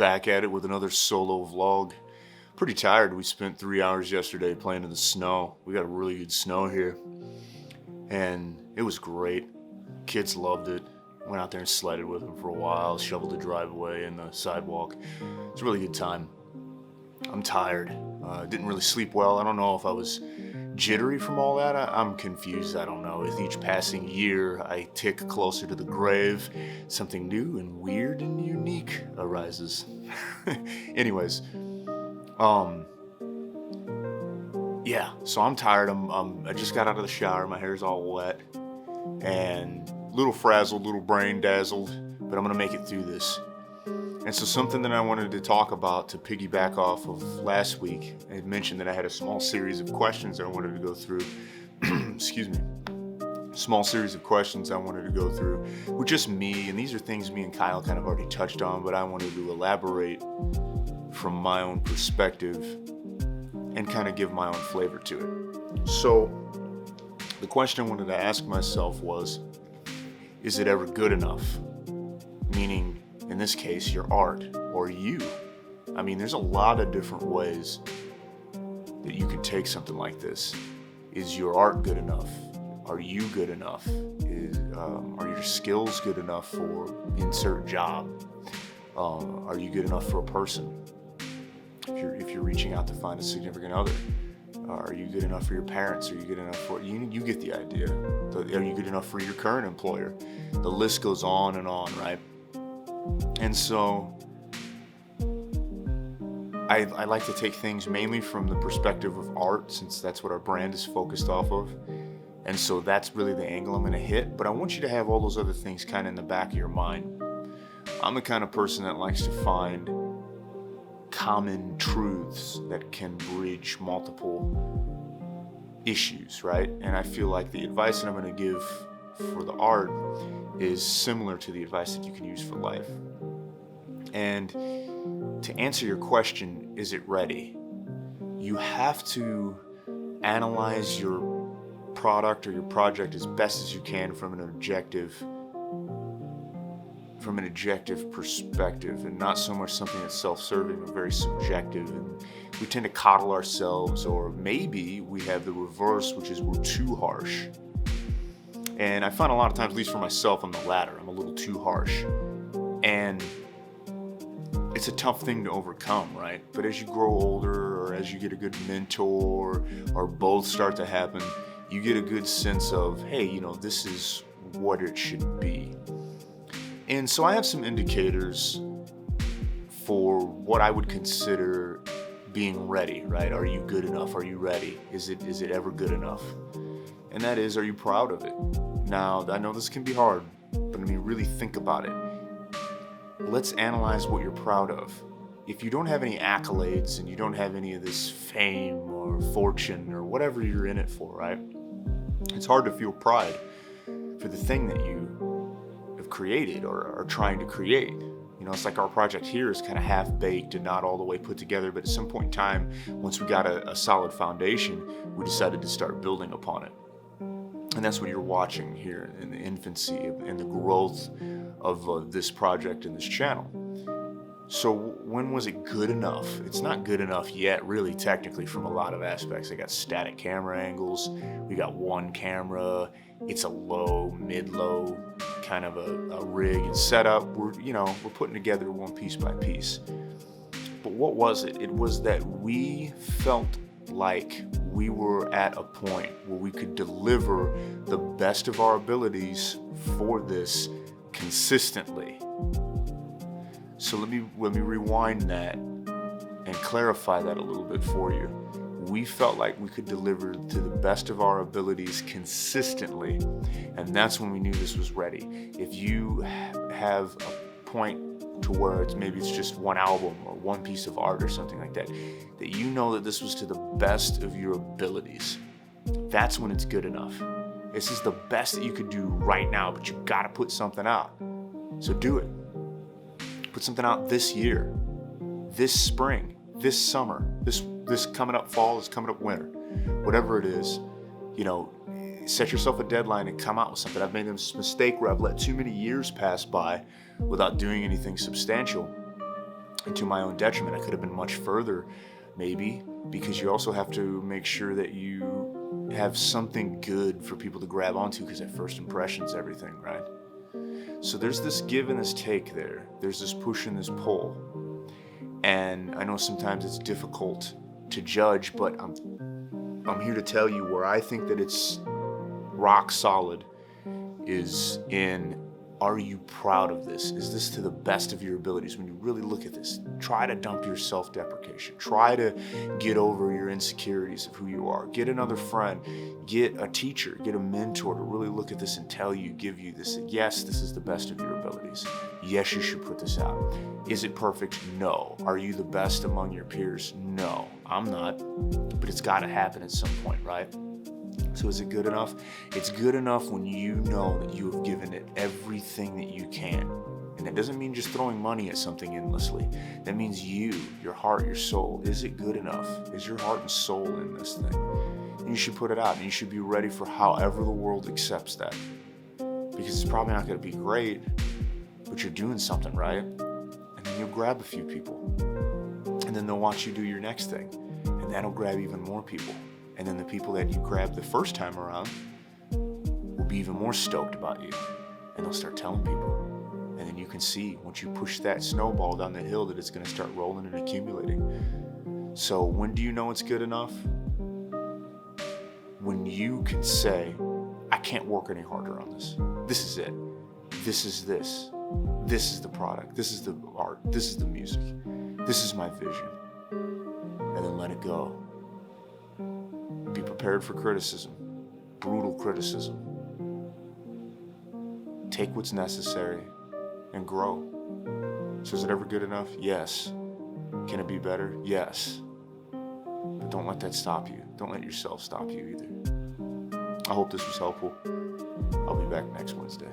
back at it with another solo vlog. Pretty tired. We spent 3 hours yesterday playing in the snow. We got really good snow here, and it was great. Kids loved it. Went out there and sledded with them for a while, shoveled the driveway and the sidewalk. It's a really good time. I'm tired. Didn't really sleep well. I don't know if I was jittery from all that. I'm confused. I don't know. With each passing year, I tick closer to the grave. Something new and weird and unique arises. Anyways, yeah. So I'm tired. I just got out of the shower. My hair's all wet and a little frazzled, little brain dazzled. But I'm gonna make it through this. And so something that I wanted to talk about to piggyback off of last week, I had mentioned that I had a small series of questions that I wanted to go through. Excuse me. Small series of questions I wanted to go through with just me. And these are things me and Kyle kind of already touched on, but I wanted to elaborate from my own perspective and kind of give my own flavor to it. So the question I wanted to ask myself was, is it ever good enough? Meaning, in this case, your art or you. I mean, there's a lot of different ways that you could take something like this. Is your art good enough? Are you good enough? Are your skills good enough for insert job? Are you good enough for a person? If you're reaching out to find a significant other, are you good enough for your parents? Are you good enough for you get the idea. Are you good enough for your current employer? The list goes on, right? And so I like to take things mainly from the perspective of art, since that's what our brand is focused off of. And so that's really the angle I'm going to hit. But I want you to have all those other things kind of in the back of your mind. I'm the kind of person that likes to find common truths that can bridge multiple issues, right? And I feel like the advice that I'm going to give for the art is similar to the advice that you can use for life. And to answer your question, is it ready? You have to analyze your product or your project as best as you can from an objective perspective, and not so much something that's self-serving or very subjective. And we tend to coddle ourselves, or maybe we have the reverse, which is we're too harsh. And I find a lot of times, at least for myself, I'm the latter. I'm a little too harsh. And it's a tough thing to overcome, right? But as you grow older, or as you get a good mentor, or both start to happen, you get a good sense of, hey, this is what it should be. And so I have some indicators for what I would consider being ready, right? Are you good enough? Are you ready? Is it ever good enough? And that is, are you proud of it? Now, I know this can be hard, but really think about it. Let's analyze what you're proud of. If you don't have any accolades and you don't have any of this fame or fortune or whatever you're in it for, right? It's hard to feel pride for the thing that you have created or are trying to create. It's like our project here is kind of half-baked and not all the way put together, but at some point in time, once we got a solid foundation, we decided to start building upon it. And that's what you're watching here in the infancy and the growth of this project and this channel. So when was it good enough? It's not good enough yet, really, technically, from a lot of aspects. I got static camera angles. We got one camera. It's a low, mid-low kind of a rig and setup. We're putting together one piece by piece. But what was it? It was that we felt like we were at a point where we could deliver the best of our abilities for this consistently. So let me rewind that and clarify that a little bit for you. We felt like we could deliver to the best of our abilities consistently, and that's when we knew this was ready. If you have a point to where it's just one album or one piece of art or something like that, that you know that this was to the best of your abilities, that's when it's good enough. This is the best that you could do right now, but you gotta put something out. So do it. Put something out this year, this spring, this summer, this coming up fall, this coming up winter, whatever it is. Set yourself a deadline and come out with something. I've made this mistake where I've let too many years pass by without doing anything substantial. And to my own detriment, I could have been much further, maybe, because you also have to make sure that you have something good for people to grab onto, because at first impression's everything, right? So there's this give and this take there. There's this push and this pull. And I know sometimes it's difficult to judge, but I'm here to tell you where I think that it's rock solid is in, are you proud of this? Is this to the best of your abilities? When you really look at this, try to dump your self-deprecation. Try to get over your insecurities of who you are. Get another friend, get a teacher, get a mentor to really look at this and tell you, give you this. Yes, this is the best of your abilities. Yes, you should put this out. Is it perfect? No. Are you the best among your peers? No, I'm not. But it's got to happen at some point, right? So is it good enough? It's good enough when you know that you have given it everything that you can. And that doesn't mean just throwing money at something endlessly. That means you, your heart, your soul. Is it good enough? Is your heart and soul in this thing? And you should put it out, and you should be ready for however the world accepts that. Because it's probably not going to be great, but you're doing something, right? And then you'll grab a few people. And then they'll watch you do your next thing. And that'll grab even more people. And then the people that you grabbed the first time around will be even more stoked about you. And they'll start telling people. And then you can see, once you push that snowball down the hill, that it's going to start rolling and accumulating. So when do you know it's good enough? When you can say, I can't work any harder on this. This is it. This is this. This is the product. This is the art. This is the music. This is my vision. And then let it go. Be prepared for criticism, brutal criticism. Take what's necessary and grow. So is it ever good enough? Yes. Can it be better? Yes. But don't let that stop you. Don't let yourself stop you either. I hope this was helpful. I'll be back next Wednesday.